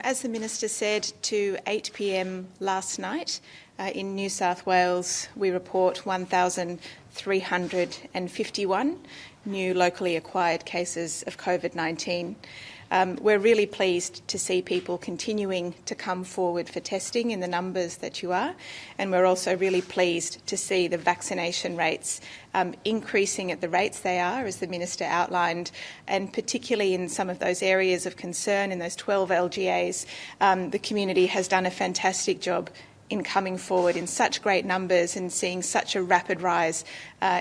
As the Minister said, to 8 p.m. last night in New South Wales, we report 1,351 new locally acquired cases of COVID-19. We're really pleased to see people continuing to come forward for testing in the numbers that you are, and we're also really pleased to see the vaccination rates increasing at the rates they are, as the Minister outlined, and particularly in some of those areas of concern in those 12 LGAs. The community has done a fantastic job in coming forward in such great numbers and seeing such a rapid rise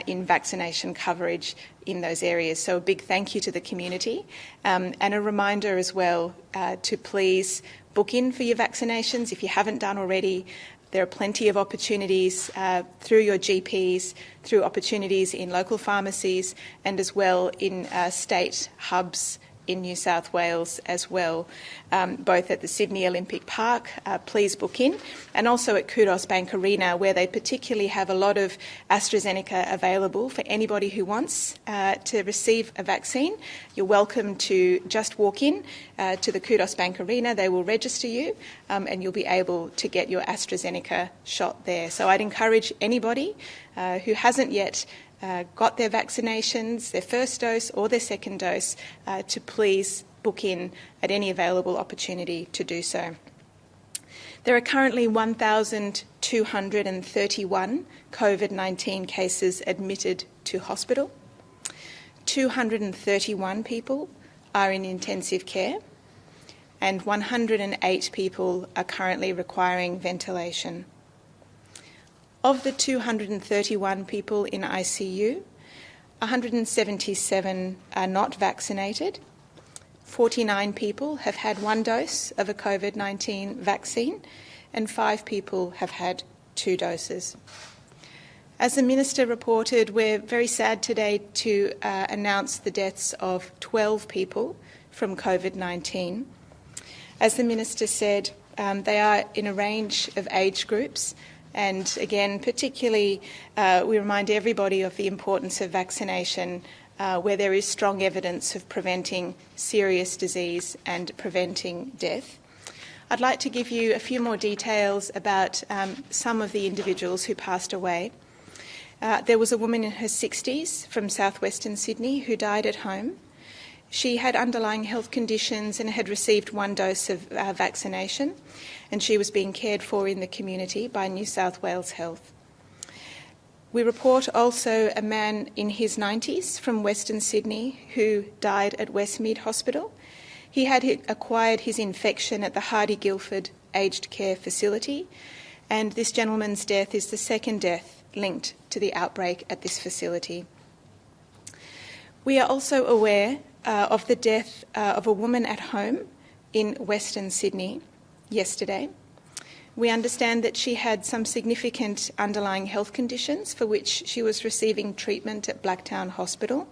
in vaccination coverage in those areas. So a big thank you to the community, and a reminder as well to please book in for your vaccinations if you haven't done already. There are plenty of opportunities through your GPs, through opportunities in local pharmacies, and as well in state hubs in New South Wales as well, both at the Sydney Olympic Park, please book in, and also at Kudos Bank Arena, where they particularly have a lot of AstraZeneca available for anybody who wants to receive a vaccine. You're welcome to just walk in to the Kudos Bank Arena. They will register you and you'll be able to get your AstraZeneca shot there. So I'd encourage anybody who hasn't yet got their vaccinations, their first dose or their second dose, to please book in at any available opportunity to do so. There are currently 1,231 COVID-19 cases admitted to hospital. 231 people are in intensive care, and 108 people are currently requiring ventilation. Of the 231 people in ICU, 177 are not vaccinated. 49 people have had one dose of a COVID-19 vaccine, and 5 people have had 2 doses. As the Minister reported, we're very sad today to announce the deaths of 12 people from COVID-19. As the Minister said, they are in a range of age groups. And again, particularly, we remind everybody of the importance of vaccination where there is strong evidence of preventing serious disease and preventing death. I'd like to give you a few more details about some of the individuals who passed away. There was a woman in her 60s from southwestern Sydney who died at home. She had underlying health conditions and had received one dose of vaccination, and she was being cared for in the community by New South Wales Health. We report also a man in his 90s from Western Sydney who died at Westmead Hospital. He had acquired his infection at the Hardy Guildford Aged Care Facility, and this gentleman's death is the second death linked to the outbreak at this facility. We are also aware of the death of a woman at home in Western Sydney yesterday. We understand that she had some significant underlying health conditions for which she was receiving treatment at Blacktown Hospital.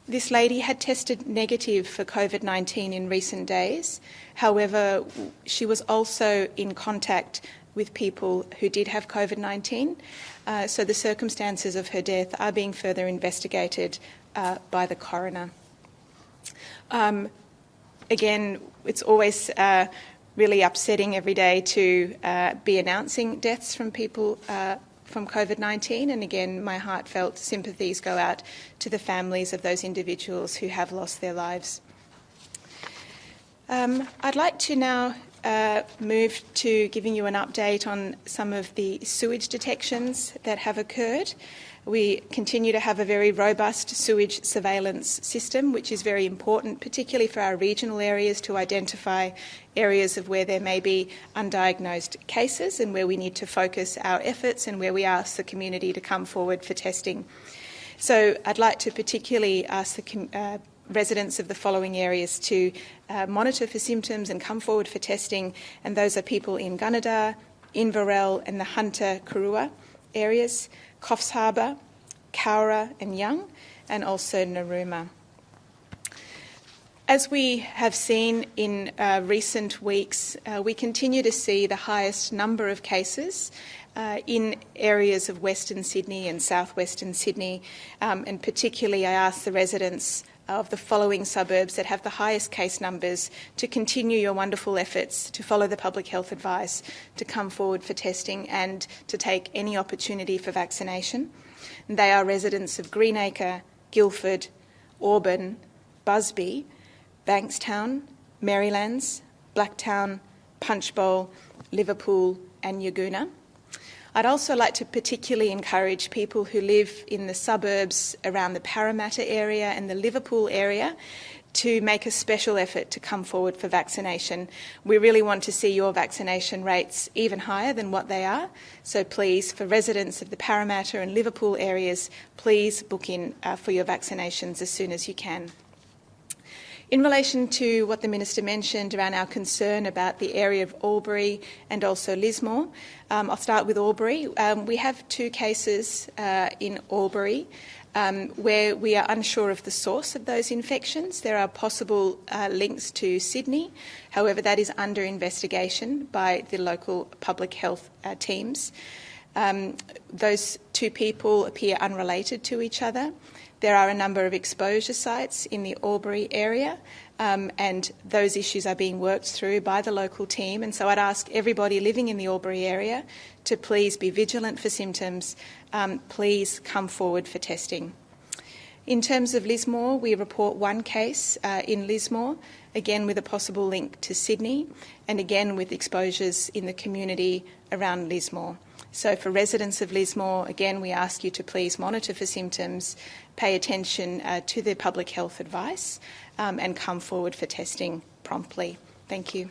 This lady had tested negative for COVID-19 in recent days. However, she was also in contact with people who did have COVID-19, so the circumstances of her death are being further investigated by the coroner. Again, it's always really upsetting every day to be announcing deaths from people from COVID-19, and again, my heartfelt sympathies go out to the families of those individuals who have lost their lives. I'd like to now move to giving you an update on some of the sewage detections that have occurred. We continue to have a very robust sewage surveillance system, which is very important, particularly for our regional areas, to identify areas of where there may be undiagnosed cases and where we need to focus our efforts and where we ask the community to come forward for testing. So I'd like to particularly ask the residents of the following areas to monitor for symptoms and come forward for testing, and those are people in Gunnedah, Inverell and the Hunter-Kurua areas, Coffs Harbour, Cowra and Young, and also Narooma. As we have seen in recent weeks, we continue to see the highest number of cases in areas of Western Sydney and southwestern Sydney, and particularly I ask the residents of the following suburbs that have the highest case numbers to continue your wonderful efforts to follow the public health advice, to come forward for testing and to take any opportunity for vaccination. And they are residents of Greenacre, Guildford, Auburn, Busby, Bankstown, Marylands, Blacktown, Punchbowl, Liverpool and Yagoona. I'd also like to particularly encourage people who live in the suburbs around the Parramatta area and the Liverpool area to make a special effort to come forward for vaccination. We really want to see your vaccination rates even higher than what they are. So please, for residents of the Parramatta and Liverpool areas, please book in for your vaccinations as soon as you can. In relation to what the Minister mentioned around our concern about the area of Albury and also Lismore, I'll start with Albury. We have 2 cases in Albury where we are unsure of the source of those infections. There are possible links to Sydney. However, that is under investigation by the local public health teams. Those 2 people appear unrelated to each other. There are a number of exposure sites in the Albury area and those issues are being worked through by the local team. And so I'd ask everybody living in the Albury area to please be vigilant for symptoms. Please come forward for testing. In terms of Lismore, we report 1 case in Lismore, again with a possible link to Sydney and again with exposures in the community around Lismore. So for residents of Lismore, again, we ask you to please monitor for symptoms, pay attention to the public health advice and come forward for testing promptly. Thank you.